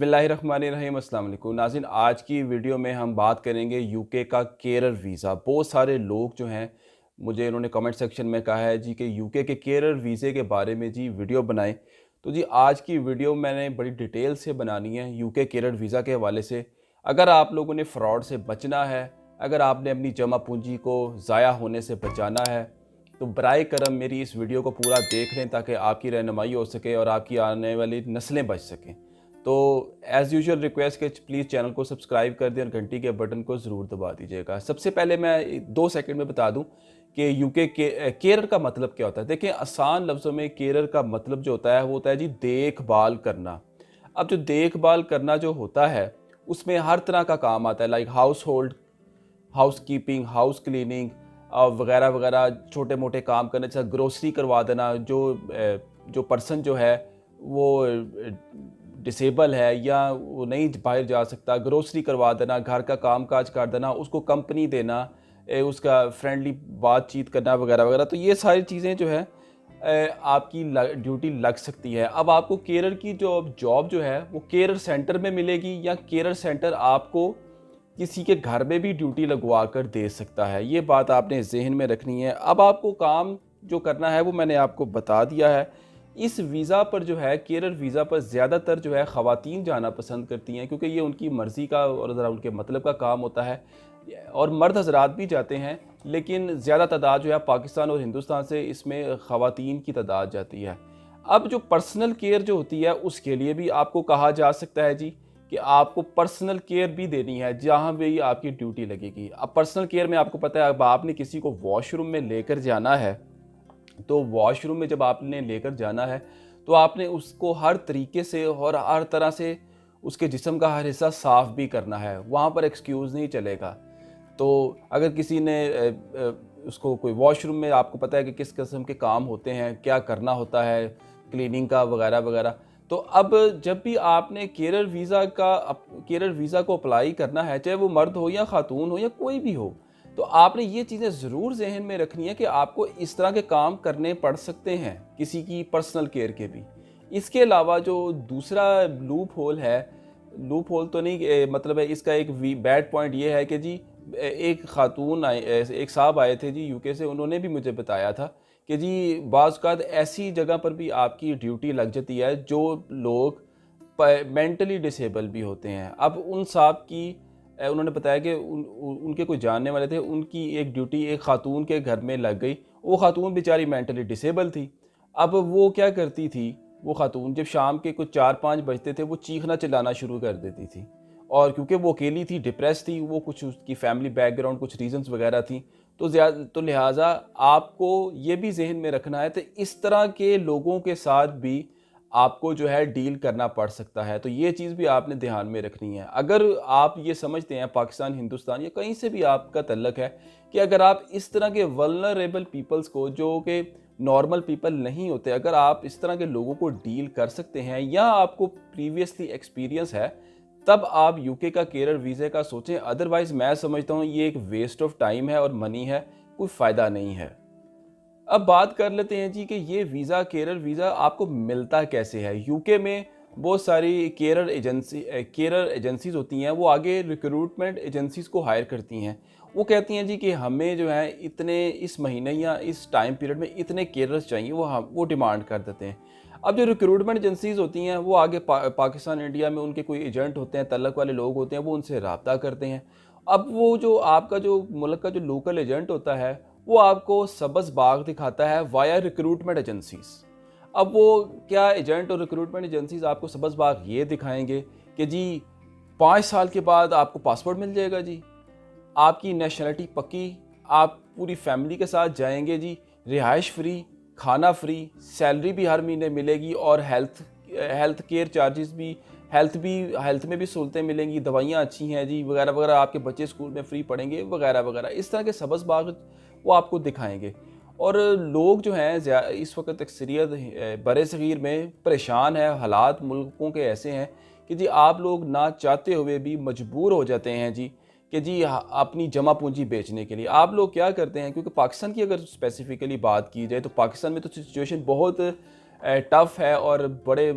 बिस्मिल्लाहिर्रहमानिर्रहीम अस्सलाम वालेकुम नाज़रीन। आज की वीडियो में हम बात करेंगे यूके का केरल वीज़ा। बहुत सारे लोग जो हैं मुझे इन्होंने कमेंट सेक्शन में कहा है जी कि यूके के केरल वीज़े के बारे में जी वीडियो बनाएं। तो जी आज की वीडियो मैंने बड़ी डिटेल से बनानी है यूके केरल वीज़ा के हवाले से। अगर आप लोगों ने फ़्रॉड से बचना है, अगर आपने अपनी जमा पूंजी को ज़ाया होने से बचाना है, तो बराए करम मेरी इस वीडियो को पूरा देख लें ताकि आपकी रहनुमाई हो सके और आपकी आने वाली नस्लें बच सकें। तो एज़ यूजुअल रिक्वेस्ट कि प्लीज़ चैनल को सब्सक्राइब कर दें और घंटी के बटन को ज़रूर दबा दीजिएगा। सबसे पहले मैं 2 सेकंड में बता दूं कि यूके के केयर का मतलब क्या होता है। देखिए आसान लफ्ज़ों में केयर का मतलब जो होता है वो होता है जी देखभाल करना। अब जो देखभाल करना जो होता है उसमें हर तरह का काम आता है, like house hold, housekeeping, house cleaning वगैरह वगैरह, छोटे मोटे काम करने जैसे ग्रोसरी करवा देना। जो पर्सन जो है वो डिसेबल है या वो नहीं बाहर जा सकता, ग्रोसरी करवा देना, घर का काम काज कर देना, उसको कंपनी देना, उसका फ्रेंडली बातचीत करना वगैरह वगैरह। तो ये सारी चीज़ें जो है आपकी ड्यूटी लग सकती है। अब आपको केरल की जो जॉब जो है वो केरल सेंटर में मिलेगी या केरल सेंटर आपको किसी के घर में भी ड्यूटी लगवा कर दे सकता है। ये बात आपने ज़हन में रखनी है। अब आपको काम जो करना है वो मैंने आपको बता दिया है। इस वीज़ा पर जो है केरल वीज़ा पर ज़्यादातर जो है ख़वातीन जाना पसंद करती हैं क्योंकि ये उनकी मर्ज़ी का और ज़रा उनके मतलब का काम होता है, और मर्द हज़रात भी जाते हैं, लेकिन ज़्यादा तादाद जो है पाकिस्तान और हिंदुस्तान से इसमें ख़वातीन की तादाद जाती है। अब जो पर्सनल केयर जो होती है उसके लिए भी आपको कहा जा सकता है जी कि आपको पर्सनल केयर भी देनी है जहाँ भी आपकी ड्यूटी लगेगी। अब पर्सनल केयर में आपको पता है, अब आपने किसी को वॉशरूम में लेकर जाना है, तो वॉशरूम में जब आपने लेकर जाना है तो आपने उसको हर तरीके से और हर तरह से उसके जिस्म का हर हिस्सा साफ़ भी करना है। वहाँ पर एक्सक्यूज़ नहीं चलेगा। तो अगर किसी ने उसको कोई वॉशरूम में, आपको पता है कि किस किस्म के काम होते हैं, क्या करना होता है, क्लीनिंग का वगैरह वगैरह। तो अब जब भी आपने केरल वीज़ा को अप्लाई करना है, चाहे वो मर्द हो या खातून हो या कोई भी हो, तो आपने ये चीज़ें ज़रूर ज़हन में रखनी है कि आपको इस तरह के काम करने पड़ सकते हैं किसी की पर्सनल केयर के भी। इसके अलावा जो दूसरा लूप होल है, लूप होल तो नहीं, मतलब है इसका एक बैड पॉइंट ये है कि जी एक खातून एक साहब आए थे जी यूके से, उन्होंने भी मुझे बताया था कि जी बाज़ औक़ात ऐसी जगह पर भी आपकी ड्यूटी लग जाती है जो लोग मेंटली डिसेबल भी होते हैं। अब उन साहब की उन्होंने बताया कि उनके कोई जानने वाले थे, उनकी एक ड्यूटी एक खातून के घर में लग गई। वो खातून बेचारी मेंटली डिसेबल थी। अब वो क्या करती थी, वो खातून जब शाम के कुछ 4-5 बजते थे वो चीखना चिल्लाना शुरू कर देती थी, और क्योंकि वो अकेली थी, डिप्रेस थी, वो कुछ उसकी फैमिली बैकग्राउंड कुछ रीजंस वगैरह थी, तो लिहाजा आपको ये भी जहन में रखना है। तो इस तरह के लोगों के साथ भी आपको जो है डील करना पड़ सकता है। तो ये चीज़ भी आपने ध्यान में रखनी है। अगर आप ये समझते हैं पाकिस्तान, हिंदुस्तान या कहीं से भी आपका तल्लक है कि अगर आप इस तरह के वल्नरेबल पीपल्स को, जो कि नॉर्मल पीपल नहीं होते, अगर आप इस तरह के लोगों को डील कर सकते हैं या आपको प्रीवियसली एक्सपीरियंस है, तब आप यूके का केरल वीज़े का सोचें। अदरवाइज़ मैं समझता हूँ ये एक वेस्ट ऑफ टाइम है और मनी है, कोई फ़ायदा नहीं है। अब बात कर लेते हैं जी कि ये वीज़ा, केरल वीज़ा आपको मिलता कैसे है। यूके में बहुत सारी केरल एजेंसीज़ होती हैं, वो आगे रिक्रूटमेंट एजेंसीज़ को हायर करती हैं। वो कहती हैं जी कि हमें जो है इतने इस महीने या इस टाइम पीरियड में इतने केरल्स चाहिए, वो डिमांड कर देते हैं। अब जो रिक्रूटमेंट एजेंसीज़ होती हैं वो आगे पाकिस्तान, इंडिया में उनके कोई एजेंट होते हैं, तल्लक वाले लोग होते हैं, वो उनसे राब्ता करते हैं। अब वो जो आपका जो मुल्क का जो लोकल एजेंट होता है वो आपको सब्ज़ बाग दिखाता है वाया रिक्रूटमेंट एजेंसीज़। अब वो क्या एजेंट और रिक्रूटमेंट एजेंसीज़ आपको सब्ज़ बाग ये दिखाएँगे कि जी 5 साल के बाद आपको पासपोर्ट मिल जाएगा जी, आपकी नेशनलिटी पक्की, आप पूरी फैमिली के साथ जाएँगे जी, रिहाइश फ्री, खाना फ्री, सैलरी भी हर महीने मिलेगी, और हेल्थ केयर चार्जेस भी, हेल्थ में भी सहूलतें मिलेंगी, दवाइयाँ अच्छी हैं जी वगैरह वगैरह, आपके बच्चे स्कूल में फ्री पढ़ेंगे वगैरह वगैरह। इस तरह के सब्ज़ बाग वो आपको दिखाएँगे। और लोग जो हैं इस वक्त अक्सरियत बरे-सग़ीर में परेशान है, हालात मुल्कों के ऐसे हैं कि जी आप लोग ना चाहते हुए भी मजबूर हो जाते हैं जी कि जी अपनी जमा पूंजी बेचने के लिए। आप लोग क्या करते हैं, क्योंकि पाकिस्तान की अगर स्पेसिफिकली बात की जाए तो पाकिस्तान में तो सिचुएशन बहुत टफ़ है और बड़े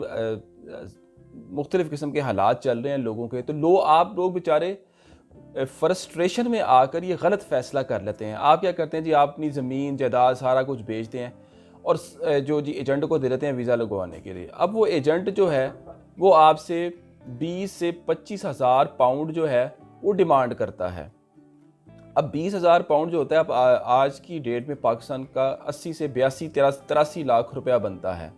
मुख्तलिफ़ किस्म के हालात चल रहे हैं लोगों के, तो आप लोग बेचारे फ्रस्ट्रेशन में आकर ये गलत फ़ैसला कर लेते हैं। आप क्या करते हैं जी, आप अपनी ज़मीन जायदाद सारा कुछ बेचते हैं और जो जी एजेंट को दे देते हैं वीज़ा लगवाने के लिए। अब वो एजेंट जो है वो आपसे 20 से 25,000 पाउंड जो है वो डिमांड करता है। अब 20,000 पाउंड जो होता है, अब आज की डेट में पाकिस्तान का 80 से 82 83 लाख रुपया बनता है।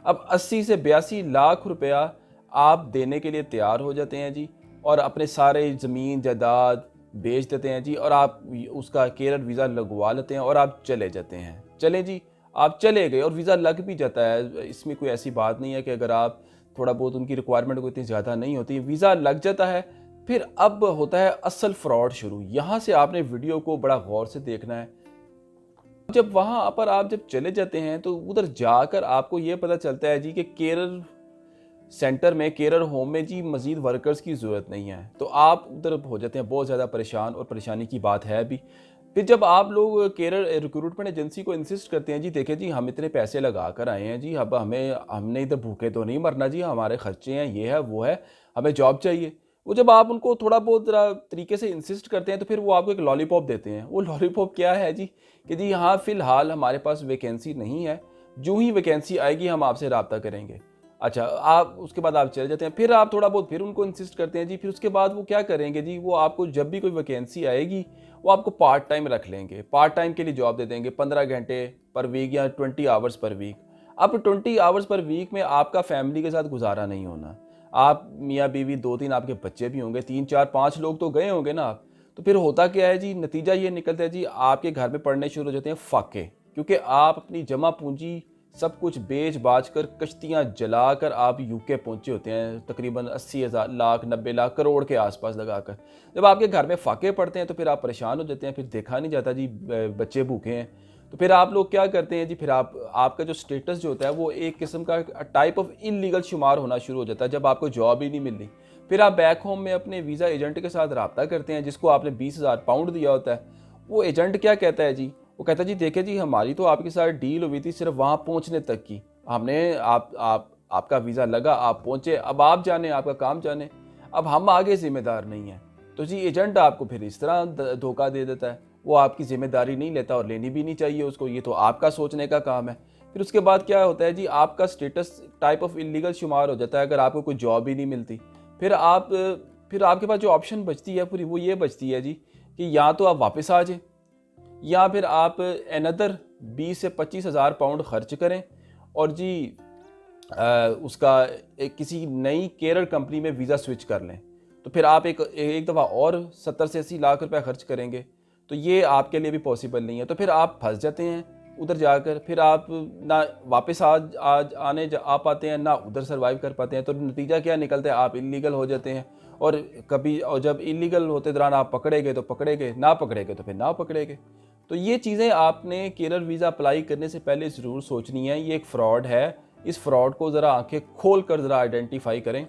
अब 80 से 82 लाख रुपया आप देने के लिए तैयार हो जाते हैं जी, और अपने सारे ज़मीन जायदाद बेच देते हैं जी, और आप उसका केरल वीज़ा लगवा लेते हैं और आप चले जाते हैं। चलें जी, आप चले गए और वीज़ा लग भी जाता है। इसमें कोई ऐसी बात नहीं है कि अगर आप थोड़ा बहुत, उनकी रिक्वायरमेंट कोई इतनी ज़्यादा नहीं होती, वीज़ा लग जाता है। फिर अब होता है असल फ्रॉड शुरू। यहाँ से आपने वीडियो को बड़ा गौर से देखना है। जब वहाँ पर आप जब चले जाते हैं तो उधर जाकर आपको ये पता चलता है जी कि केरल सेंटर में, केरल होम में जी मज़ीद वर्कर्स की ज़रूरत नहीं है। तो आप उधर हो जाते हैं बहुत ज़्यादा परेशान, और परेशानी की बात है भी। फिर जब आप लोग केरल रिक्रूटमेंट एजेंसी को इंसिस्ट करते हैं जी, देखिए जी हम इतने पैसे लगा कर आए हैं जी, अब हमने इधर भूखे तो नहीं मरना जी, हमारे खर्चे हैं, ये है वो है, हमें जॉब चाहिए। वो जब आप उनको थोड़ा बहुत ज़रा तरीके से इंसिस्ट करते हैं तो फिर वो आपको एक लॉलीपॉप देते हैं। वो लॉलीपॉप क्या है जी, कि जी हाँ फ़िलहाल हमारे पास वैकेंसी नहीं है, जो ही वैकेंसी आएगी हम आपसे रब्ता करेंगे। अच्छा, आप उसके बाद आप चले जाते हैं। फिर आप थोड़ा बहुत फिर उनको इंसिस्ट करते हैं जी, फिर उसके बाद वो क्या करेंगे जी, वो आपको जब भी कोई वैकेंसी आएगी वो आपको पार्ट टाइम रख लेंगे, पार्ट टाइम के लिए जॉब दे देंगे, 15 घंटे पर वीक या 20 आवर्स पर वीक। अब 20 आवर्स पर वीक में आपका फैमिली के साथ गुजारा नहीं होना। आप मियाँ बीवी, 2-3 आपके बच्चे भी होंगे, 3-4-5 लोग तो गए होंगे ना आप। तो फिर होता क्या है जी, नतीजा ये निकलता है जी, आपके घर में पड़ने शुरू हो जाते हैं फाके, क्योंकि आप अपनी जमा पूंजी सब कुछ बेच बाच कर, कश्तियाँ जलाकर आप यूके पहुंचे होते हैं, तकरीबन 80,000 लाख 90 लाख करोड़ के आसपास लगाकर। जब आपके घर में फाके पड़ते हैं तो फिर आप परेशान हो जाते हैं, फिर देखा नहीं जाता जी बच्चे भूखे हैं। तो फिर आप लोग क्या करते हैं जी, फिर आपका जो स्टेटस जो होता है वो एक किस्म का टाइप ऑफ इलीगल शुमार होना शुरू हो जाता है, जब आपको जॉब ही नहीं मिल रही। फिर आप बैक होम में अपने वीज़ा एजेंट के साथ रब्ता करते हैं, जिसको आपने 20,000 पाउंड दिया होता है। वो एजेंट क्या कहता है जी, वो कहता है जी देखिए जी, हमारी तो आपके साथ डील हुई थी सिर्फ वहाँ पहुँचने तक की। हमने आपका वीज़ा लगा, आप पहुँचे, अब आप जाने, आपका काम जाने, अब हम आगे ज़िम्मेदार नहीं हैं। तो जी एजेंट आपको फिर इस तरह धोखा दे देता है। वो आपकी ज़िम्मेदारी नहीं लेता और लेनी भी नहीं चाहिए उसको, ये तो आपका सोचने का काम है। फिर उसके बाद क्या होता है जी, आपका स्टेटस टाइप ऑफ इलीगल शुमार हो जाता है अगर आपको कोई जॉब ही नहीं मिलती। फिर आपके पास जो ऑप्शन बचती है पूरी, वो ये बचती है जी कि या तो आप वापस आ जाएँ, या फिर आप अनदर 20 से 25,000 पाउंड खर्च करें और जी उसका एक किसी नई केरल कंपनी में वीज़ा स्विच कर लें। तो फिर आप एक दफ़ा और 70 से 80 लाख रुपए खर्च करेंगे, तो ये आपके लिए भी पॉसिबल नहीं है। तो फिर आप फंस जाते हैं उधर जाकर, फिर आप ना वापस आ पाते हैं, ना उधर सर्वाइव कर पाते हैं। तो नतीजा क्या निकलता है, आप इलीगल हो जाते हैं। और जब इलीगल होते दौरान आप पकड़े गए तो पकड़े गए, ना पकड़े गए तो फिर ना पकड़े गए। तो ये चीज़ें आपने केरल वीज़ा अप्लाई करने से पहले ज़रूर सोचनी है। ये एक फ़्रॉड है, इस फ्रॉड को ज़रा आंखें खोल कर ज़रा आइडेंटिफाई करें।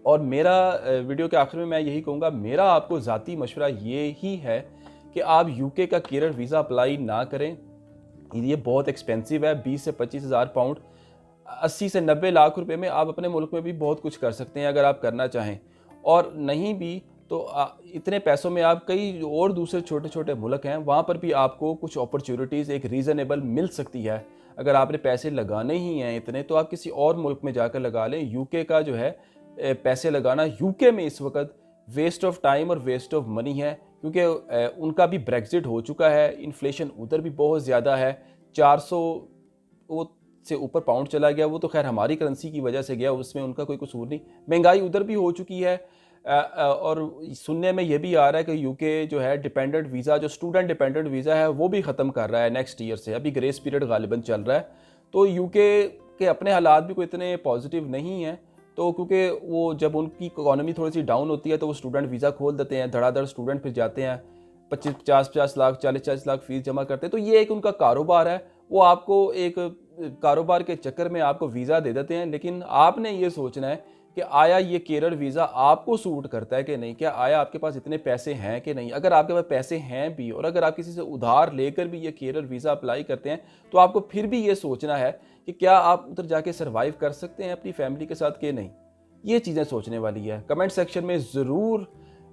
और मेरा वीडियो के आखिर में मैं यही कहूँगा, मेरा आपको ज़ाती मशवरा ये ही है कि आप यूके का केरल वीज़ा अप्लाई ना करें। ये बहुत एक्सपेंसिव है, 20 से 25,000 पाउंड, 80 से 90 लाख रुपए में आप अपने मुल्क में भी बहुत कुछ कर सकते हैं अगर आप करना चाहें। और नहीं भी तो इतने पैसों में आप कई और दूसरे छोटे छोटे मुल्क हैं, वहाँ पर भी आपको कुछ अपॉर्चुनिटीज़ एक रीज़नेबल मिल सकती है। अगर आपने पैसे लगाने ही हैं इतने, तो आप किसी और मुल्क में जाकर लगा लें। यूके का जो है पैसे लगाना यूके में इस वक्त वेस्ट ऑफ टाइम और वेस्ट ऑफ मनी है, क्योंकि उनका भी ब्रेक्जिट हो चुका है, इन्फ्लेशन उधर भी बहुत ज़्यादा है। 400 वो से ऊपर पाउंड चला गया। वो तो खैर हमारी करेंसी की वजह से गया, उसमें उनका कोई कसूर नहीं। महंगाई उधर भी हो चुकी है। और सुनने में ये भी आ रहा है कि यूके जो है डिपेंडेंट वीज़ा, जो स्टूडेंट डिपेंडेंट वीज़ा है, वो भी ख़त्म कर रहा है नेक्स्ट ईयर से। अभी ग्रेस पीरियड गालिबन चल रहा है। तो यूके के अपने हालात भी कोई इतने पॉजिटिव नहीं हैं। तो क्योंकि वो जब उनकी इकोनॉमी थोड़ी सी डाउन होती है तो वो स्टूडेंट वीज़ा खोल देते हैं, धड़ाधड़ स्टूडेंट फिर जाते हैं, 50-50 लाख 40-40 लाख फीस जमा करते हैं। तो ये एक उनका कारोबार है। वो आपको एक कारोबार के चक्कर में आपको वीज़ा दे देते हैं। लेकिन आपने ये सोचना है कि आया ये केरल वीज़ा आपको सूट करता है कि नहीं, क्या आया आपके पास इतने पैसे हैं कि नहीं। अगर आपके पास पैसे हैं भी और अगर आप किसी से उधार लेकर भी ये केरल वीज़ा अप्लाई करते हैं, तो आपको फिर भी ये सोचना है कि क्या आप उधर जाके सर्वाइव कर सकते हैं अपनी फैमिली के साथ कि नहीं। ये चीज़ें सोचने वाली है। कमेंट सेक्शन में ज़रूर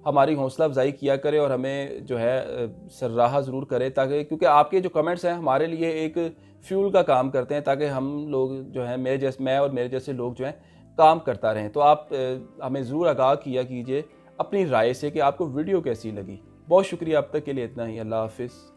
हमारी हौसला अफ़ज़ाई किया करें और हमें जो है सराहा ज़रूर करें, ताकि क्योंकि आपके जो कमेंट्स हैं हमारे लिए एक फ्यूल का काम करते हैं, ताकि हम लोग जो हैं मैं और मेरे जैसे लोग जो हैं काम करता रहें। तो आप हमें ज़रूर आगाह किया कीजिए अपनी राय से कि आपको वीडियो कैसी लगी। बहुत शुक्रिया, अब तक के लिए इतना ही। अल्लाह हाफ़िज़।